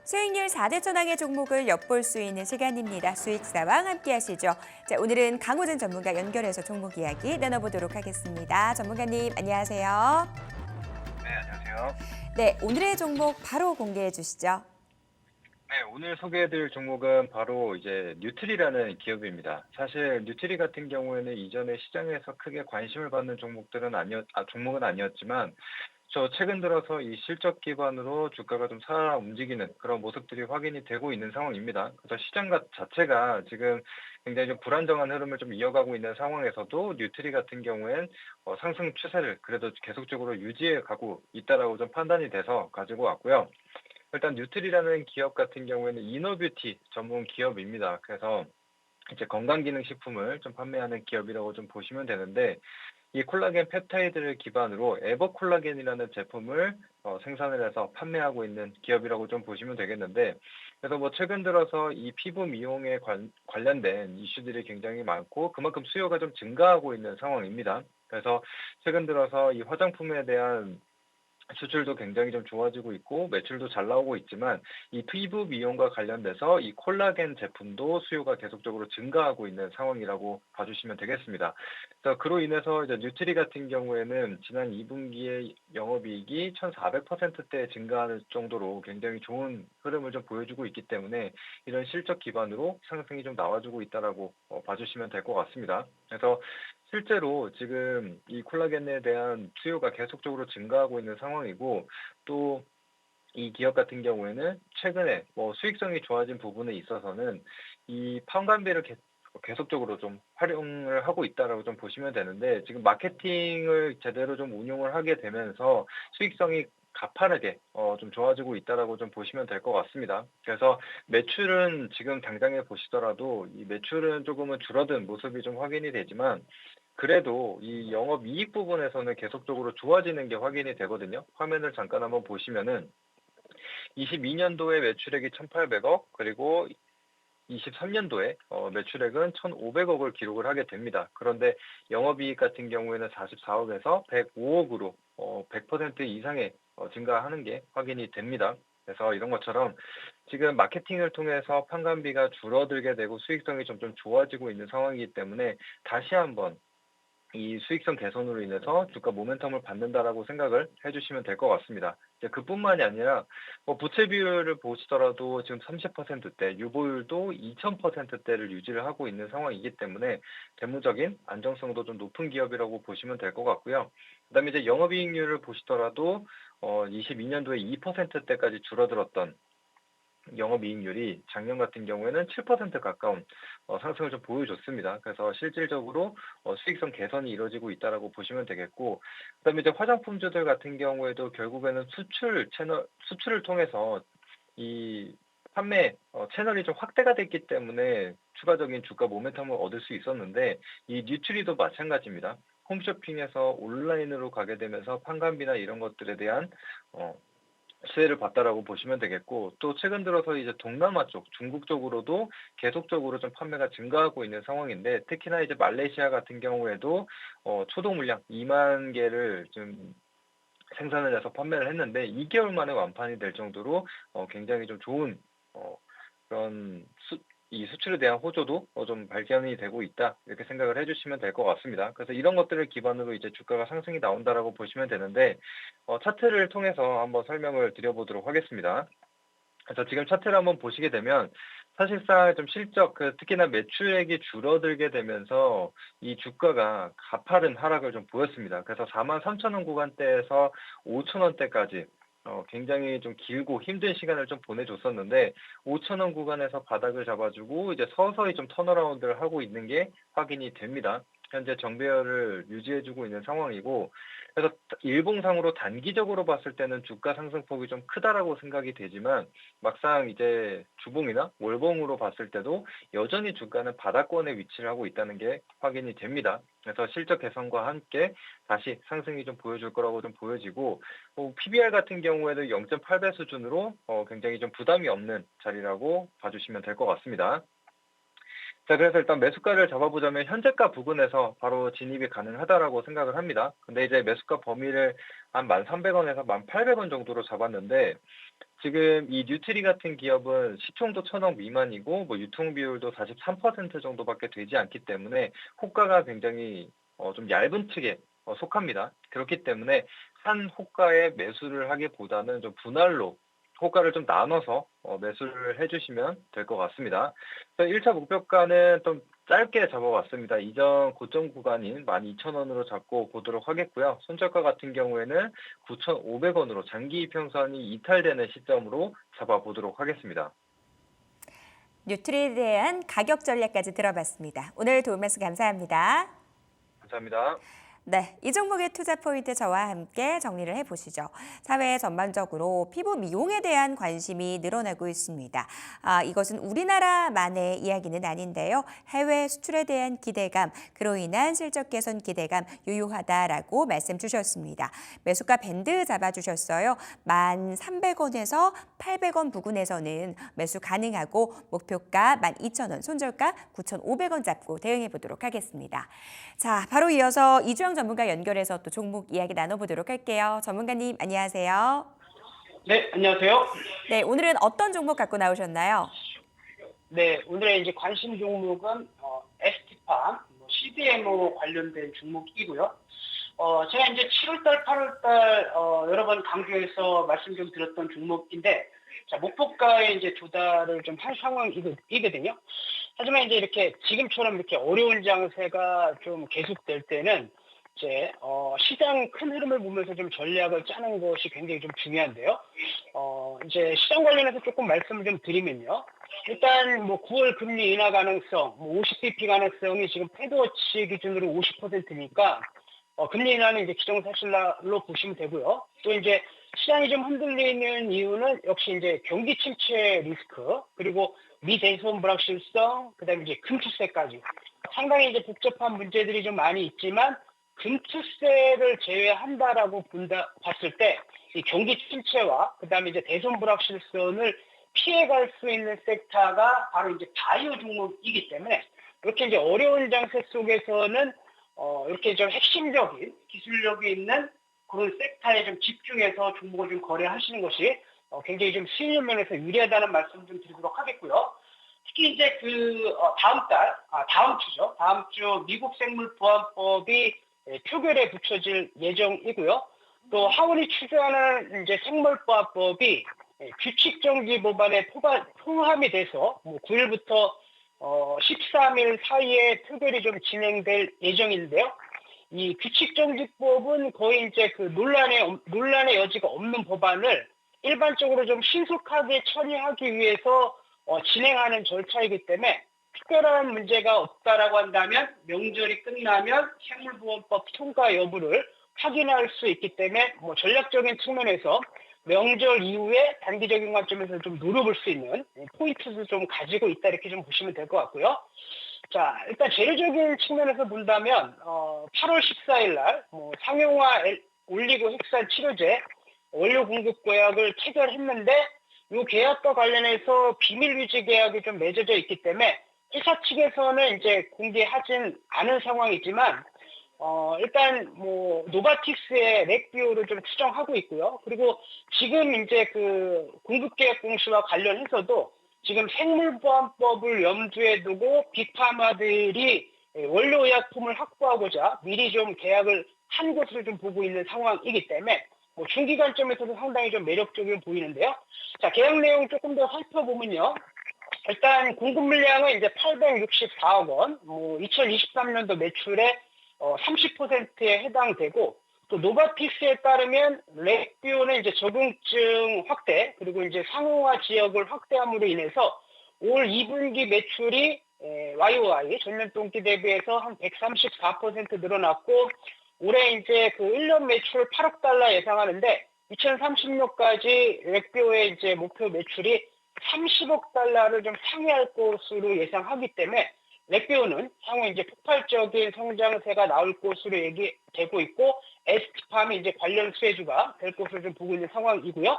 수익률 4대 천왕의 종목을 엿볼 수 있는 시간입니다. 수익사왕 함께 하시죠. 자, 오늘은 강호준 전문가 연결해서 종목 이야기 나눠보도록 하겠습니다. 전문가님, 안녕하세요. 네, 안녕하세요. 네, 오늘의 종목 바로 공개해 주시죠. 네, 오늘 소개해드릴 종목은 바로 이제 뉴트리라는 기업입니다. 사실 뉴트리 같은 경우에는 이전에 시장에서 크게 관심을 받는 종목은 아니었지만, 저 최근 들어서 이 실적 기반으로 주가가 좀 살아 움직이는 그런 모습들이 확인이 되고 있는 상황입니다. 그래서 자체가 지금 굉장히 좀 불안정한 흐름을 좀 이어가고 있는 상황에서도 뉴트리 같은 경우엔 상승 추세를 그래도 계속적으로 유지해 가고 있다라고 좀 판단이 돼서 가지고 왔고요. 일단 뉴트리라는 기업 같은 경우에는 이너뷰티 전문 기업입니다. 그래서 이제 건강기능식품을 좀 판매하는 기업이라고 좀 보시면 되는데, 이 콜라겐 펩타이드를 기반으로 에버콜라겐이라는 제품을 생산을 해서 판매하고 있는 기업이라고 좀 보시면 되겠는데, 그래서 뭐 최근 들어서 이 피부 미용에 관련된 이슈들이 굉장히 많고 그만큼 수요가 좀 증가하고 있는 상황입니다. 그래서 최근 들어서 이 화장품에 대한 수출도 굉장히 좀 좋아지고 있고 매출도 잘 나오고 있지만, 이 피부 미용과 관련돼서 이 콜라겐 제품도 수요가 계속적으로 증가하고 있는 상황이라고 봐주시면 되겠습니다. 그래서 그로 인해서 이제 뉴트리 같은 경우에는 지난 2분기에 영업이익이 1,400%대 증가하는 정도로 굉장히 좋은 흐름을 좀 보여주고 있기 때문에, 이런 실적 기반으로 상승이 좀 나와주고 있다라고 봐주시면 될 것 같습니다. 그래서 실제로 지금 이 콜라겐에 대한 수요가 계속적으로 증가하고 있는 상황이고, 또 이 기업 같은 경우에는 최근에 뭐 수익성이 좋아진 부분에 있어서는 이 판관비를 계속적으로 좀 활용을 하고 있다라고 좀 보시면 되는데, 지금 마케팅을 제대로 좀 운용을 하게 되면서 수익성이 가파르게 좀 좋아지고 있다라고 좀 보시면 될 것 같습니다. 그래서 매출은 지금 당장에 보시더라도 이 매출은 조금은 줄어든 모습이 좀 확인이 되지만, 그래도 이 영업이익 부분에서는 계속적으로 좋아지는 게 확인이 되거든요. 화면을 잠깐 한번 보시면은 22년도에 매출액이 1,800억, 그리고 23년도에 매출액은 1,500억을 기록을 하게 됩니다. 그런데 영업이익 같은 경우에는 44억에서 105억으로 100% 이상의 증가하는 게 확인이 됩니다. 그래서 이런 것처럼 지금 마케팅을 통해서 판관비가 줄어들게 되고 수익성이 점점 좋아지고 있는 상황이기 때문에, 다시 한번 이 수익성 개선으로 인해서 주가 모멘텀을 받는다라고 생각을 해주시면 될 것 같습니다. 이제 그뿐만이 아니라 뭐 부채 비율을 보시더라도 지금 30%대, 유보율도 2000%대를 유지를 하고 있는 상황이기 때문에 재무적인 안정성도 좀 높은 기업이라고 보시면 될 것 같고요. 그다음에 이제 영업이익률을 보시더라도 22년도에 2%대까지 줄어들었던 영업이익률이 작년 같은 경우에는 7% 가까운 상승을 좀 보여줬습니다. 그래서 실질적으로 수익성 개선이 이루어지고 있다라고 보시면 되겠고, 그다음에 이제 화장품주들 같은 경우에도 결국에는 수출을 통해서 이 판매 채널이 좀 확대가 됐기 때문에 추가적인 주가 모멘텀을 얻을 수 있었는데, 이 뉴트리도 마찬가지입니다. 홈쇼핑에서 온라인으로 가게 되면서 판관비나 이런 것들에 대한 수혜를 봤다라고 보시면 되겠고, 또 최근 들어서 이제 동남아 쪽, 중국 쪽으로도 계속적으로 좀 판매가 증가하고 있는 상황인데, 특히나 이제 말레이시아 같은 경우에도 초도 물량 2만 개를 좀 생산을 해서 판매를 했는데 2개월 만에 완판이 될 정도로 굉장히 좀 좋은 어, 그런 이 수출에 대한 호조도 좀 발견이 되고 있다, 이렇게 생각을 해주시면 될 것 같습니다. 그래서 이런 것들을 기반으로 이제 주가가 상승이 나온다라고 보시면 되는데, 차트를 통해서 한번 설명을 드려보도록 하겠습니다. 그래서 지금 차트를 한번 보시게 되면 사실상 좀 특히나 매출액이 줄어들게 되면서 이 주가가 가파른 하락을 좀 보였습니다. 그래서 43,000원 구간대에서 5,000원대까지 굉장히 좀 길고 힘든 시간을 좀 보내줬었는데, 5,000원 구간에서 바닥을 잡아주고 이제 서서히 좀 턴어라운드를 하고 있는 게 확인이 됩니다. 현재 정배열을 유지해주고 있는 상황이고, 그래서 일봉상으로 단기적으로 봤을 때는 주가 상승폭이 좀 크다라고 생각이 되지만, 막상 이제 주봉이나 월봉으로 봤을 때도 여전히 주가는 바닥권에 위치를 하고 있다는 게 확인이 됩니다. 그래서 실적 개선과 함께 다시 상승이 좀 보여줄 거라고 좀 보여지고, PBR 같은 경우에도 0.8배 수준으로 굉장히 좀 부담이 없는 자리라고 봐주시면 될 것 같습니다. 자, 그래서 일단 매수가를 잡아보자면 현재가 부근에서 바로 진입이 가능하다라고 생각을 합니다. 근데 이제 매수가 범위를 한 1,300원에서 1,800원 정도로 잡았는데, 지금 이 뉴트리 같은 기업은 시총도 1,000억 미만이고 뭐 유통 비율도 43% 정도밖에 되지 않기 때문에 호가가 굉장히 좀 얇은 축에 속합니다. 그렇기 때문에 한 호가에 매수를 하기보다는 좀 분할로 호가를 좀 나눠서 매수를 해주시면 될 것 같습니다. 1차 목표가는 좀 짧게 잡아봤습니다. 이전 고점 구간인 12,000원으로 잡고 보도록 하겠고요. 손절가 같은 경우에는 9,500원으로 장기 이평선이 이탈되는 시점으로 잡아보도록 하겠습니다. 뉴트리에 대한 가격 전략까지 들어봤습니다. 오늘 도움 말씀 감사합니다. 감사합니다. 네, 이 종목의 투자 포인트 저와 함께 정리를 해보시죠. 사회 전반적으로 피부 미용에 대한 관심이 늘어나고 있습니다. 이것은 우리나라만의 이야기는 아닌데요. 해외 수출에 대한 기대감, 그로 인한 실적 개선 기대감 유효하다라고 말씀 주셨습니다. 매수가 밴드 잡아주셨어요. 1,300원에서 800원 부근에서는 매수 가능하고 목표가 12,000원, 손절가 9,500원 잡고 대응해 보도록 하겠습니다. 자, 바로 이어서 이주영 전문가 연결해서 또 종목 이야기 나눠보도록 할게요. 전문가님 안녕하세요. 네, 안녕하세요. 네, 오늘은 어떤 종목 갖고 나오셨나요? 네, 오늘의 이제 관심 종목은 ST팜, CDMO 관련된 종목이고요. 제가 이제 7월달, 8월달 여러 번 강조해서 말씀 좀 드렸던 종목인데, 자, 목표가에 이제 조달을 좀 할 상황이거든요. 하지만 이제 이렇게 지금처럼 이렇게 어려운 장세가 좀 계속될 때는 이제 시장 큰 흐름을 보면서 좀 전략을 짜는 것이 굉장히 좀 중요한데요. 이제 시장 관련해서 조금 말씀을 좀 드리면요. 일단 뭐 9월 금리 인하 가능성, 뭐 50bp 가능성이 지금 패드워치 기준으로 50%니까 금리 인하는 이제 기정사실로 보시면 되고요. 또 이제 시장이 좀 흔들리는 이유는 역시 이제 경기 침체 리스크, 그리고 미대손 불확실성, 그다음에 이제 금투세까지 상당히 이제 복잡한 문제들이 좀 많이 있지만 금투세를 제외한다라고 봤을 때 이 경기 침체와 그다음에 이제 대손 불확실성을 피해갈 수 있는 섹터가 바로 이제 바이오 종목이기 때문에 이렇게 이제 어려운 장세 속에서는 이렇게 좀 핵심적인 기술력이 있는 그런 섹터에 좀 집중해서 종목을 좀 거래하시는 것이 굉장히 좀 수익률 면에서 유리하다는 말씀 좀 드리도록 하겠고요. 특히 이제 다음 주죠. 다음 주 미국 생물보안법이 표결에 붙여질 예정이고요. 또 하원이 추진하는 이제 생물보안법이 규칙정지 법안에 포함이 돼서 9일부터 13일 사이에 표결이 좀 진행될 예정인데요. 이 규칙정지법은 거의 이제 그 논란의 여지가 없는 법안을 일반적으로 좀 신속하게 처리하기 위해서 진행하는 절차이기 때문에 특별한 문제가 없다라고 한다면 명절이 끝나면 생물보안법 통과 여부를 확인할 수 있기 때문에 뭐 전략적인 측면에서 명절 이후에 단기적인 관점에서 좀 노려볼 수 있는 포인트도 좀 가지고 있다 이렇게 좀 보시면 될 것 같고요. 자, 일단 재료적인 측면에서 본다면 8월 14일 날 상용화 올리고 핵산 치료제 원료 공급 계약을 체결했는데 이 계약과 관련해서 비밀 유지 계약이 좀 맺어져 있기 때문에 회사 측에서는 이제 공개하진 않은 상황이지만 일단 노바틱스의 렉비오를 좀 추정하고 있고요. 그리고 지금 이제 그 공급계약 공시와 관련해서도 지금 생물보안법을 염두에 두고 빅파마들이 원료의약품을 확보하고자 미리 좀 계약을 한 것으로 좀 보고 있는 상황이기 때문에 중기 관점에서도 상당히 좀 매력적으로 보이는데요. 자, 계약 내용 조금 더 살펴보면요. 일단 공급 물량은 이제 864억 원, 2023년도 매출의 30%에 해당되고, 또 노바틱스에 따르면 렉비오는 이제 적응증 확대, 그리고 이제 상용화 지역을 확대함으로 인해서 올 2분기 매출이 YOY 전년 동기 대비해서 한 134% 늘어났고, 올해 이제 그 1년 매출 8억 달러 예상하는데 2030년까지 렉비오의 이제 목표 매출이 30억 달러를 좀 상회할 것으로 예상하기 때문에 렉비오는 향후 이제 폭발적인 성장세가 나올 것으로 얘기되고 있고 ST팜이 이제 관련 수혜주가 될 것으로 좀 보고 있는 상황이고요.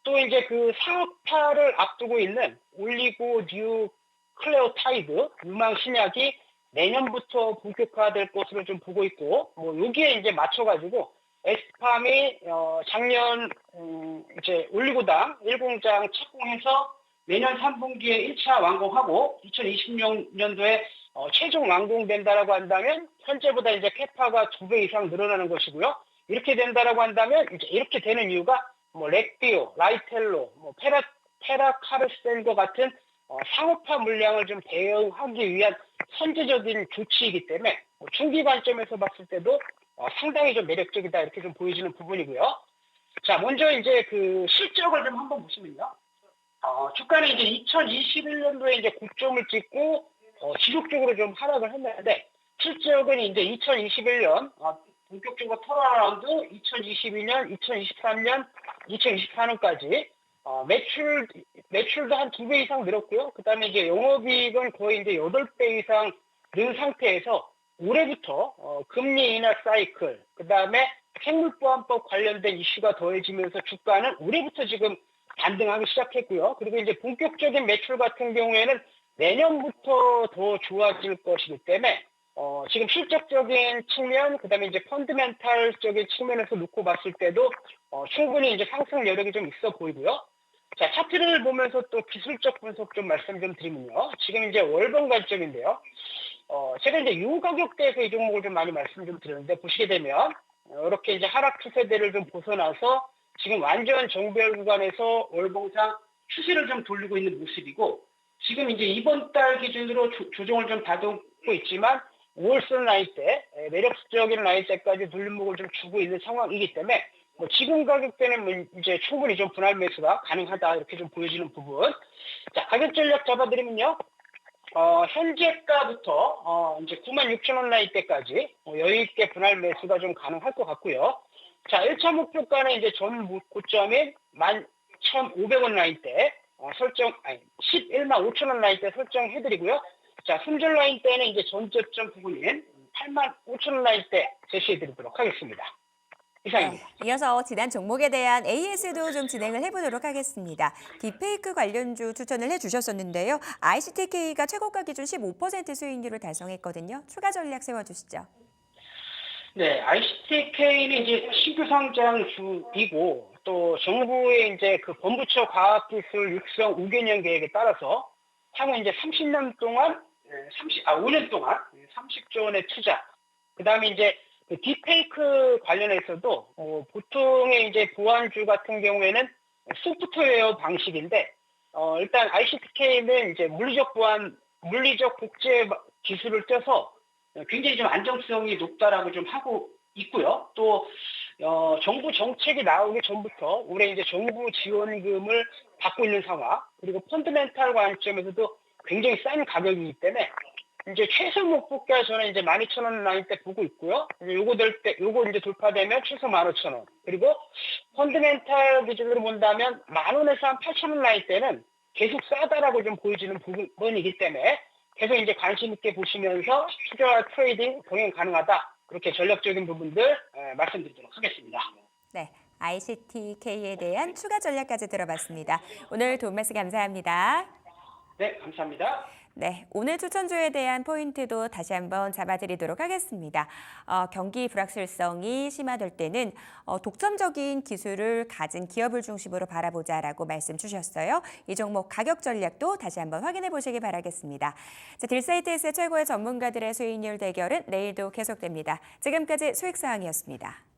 또 이제 그 사업화를 앞두고 있는 올리고 뉴클레오타이드 유망 신약이 내년부터 본격화될 것으로 좀 보고 있고 여기에 이제 맞춰가지고 에스팜이 작년 이제 올리고당 1공장 착공해서 내년 3분기에 1차 완공하고 2026년도에 최종 완공된다라고 한다면 현재보다 이제 캐파가 2배 이상 늘어나는 것이고요. 이렇게 된다라고 한다면 이제 이렇게 되는 이유가 뭐 렉비오, 라이텔로, 뭐 페라카르센과 같은 상업화 물량을 좀 대응하기 위한 선제적인 조치이기 때문에 중기 관점에서 봤을 때도 상당히 좀 매력적이다 이렇게 좀 보여지는 부분이고요. 자, 먼저 이제 그 실적을 좀 한번 보시면요. 주가는 이제 2021년도에 이제 고점을 찍고 지속적으로 좀 하락을 했는데 실적은 이제 2021년 본격적으로 턴어라운드 2022년, 2023년, 2024년까지 매출도 한 2배 이상 늘었고요. 그다음에 이제 영업이익은 거의 이제 8배 이상 는 상태에서 올해부터 금리 인하 사이클, 그다음에 생물보안법 관련된 이슈가 더해지면서 주가는 올해부터 지금 반등하기 시작했고요. 그리고 이제 본격적인 매출 같은 경우에는 내년부터 더 좋아질 것이기 때문에 지금 실적적인 측면, 그다음에 이제 펀드멘탈적인 측면에서 놓고 봤을 때도 충분히 이제 상승 여력이 좀 있어 보이고요. 자, 차트를 보면서 또 기술적 분석 좀 말씀 좀 드리면요. 지금 이제 월봉 관점인데요. 제가 이제 유 가격대에서 이 종목을 좀 많이 말씀 좀 드렸는데 보시게 되면 이렇게 이제 하락 추세대를 좀 벗어나서 지금 완전 정배열 구간에서 월봉상 추세를 좀 돌리고 있는 모습이고 지금 이제 이번 달 기준으로 조정을 좀 다듬고 있지만 5월선 라인 때 매력적인 라인 때까지 눌림목을 좀 주고 있는 상황이기 때문에 지금 가격대는 이제 충분히 좀 분할 매수가 가능하다 이렇게 좀 보여지는 부분. 자, 가격 전략 잡아드리면요. 현재가부터 이제 96,000원 라인 때까지 여유 있게 분할 매수가 좀 가능할 것 같고요. 자, 1차 목표가는 이제 전 고점인 11,500원 라인 때 11만 5천원 라인 때 설정해드리고요. 자, 손절 라인 때는 이제 전저점 부분인 8만 5천원 라인 때 제시해드리도록 하겠습니다. 이상입니다. 네, 이어서 지난 종목에 대한 AS도 좀 진행을 해보도록 하겠습니다. 딥페이크 관련주 추천을 해주셨었는데요. ICTK가 최고가 기준 15% 수익률을 달성했거든요. 추가 전략 세워주시죠. 네, ICTK는 이제 신규 상장주이고 또 정부의 이제 그 범부처 과학기술 육성 5개년 계획에 따라서 향후 이제 30년 동안 5년 동안 30조 원의 투자. 그다음에 이제 그 딥페이크 관련해서도 보통의 이제 보안주 같은 경우에는 소프트웨어 방식인데 일단 ICTK는 이제 물리적 보안, 물리적 복제 기술을 떼서 굉장히 좀 안정성이 높다라고 좀 하고 있고요. 또 정부 정책이 나오기 전부터 올해 이제 정부 지원금을 받고 있는 상황, 그리고 펀드멘탈 관점에서도 굉장히 싼 가격이기 때문에 이제 최소 목표가 저는 이제 12,000원 라인 때 보고 있고요. 요거 이제 돌파되면 최소 15,000원. 그리고 펀드멘탈 기준으로 본다면 10,000원에서 한 8,000원 라인 때는 계속 싸다라고 좀 보여지는 부분이기 때문에 계속 이제 관심 있게 보시면서 투자와 트레이딩 병행 가능하다. 그렇게 전략적인 부분들 말씀드리도록 하겠습니다. 네, ICTK에 대한 추가 전략까지 들어봤습니다. 오늘 도움 말씀 감사합니다. 네, 감사합니다. 네, 오늘 추천주에 대한 포인트도 다시 한번 잡아드리도록 하겠습니다. 경기 불확실성이 심화될 때는 독점적인 기술을 가진 기업을 중심으로 바라보자라고 말씀 주셨어요. 이 종목 가격 전략도 다시 한번 확인해 보시기 바라겠습니다. 자, 딜사이트에스의 최고의 전문가들의 수익률 대결은 내일도 계속됩니다. 지금까지 수익사항이었습니다.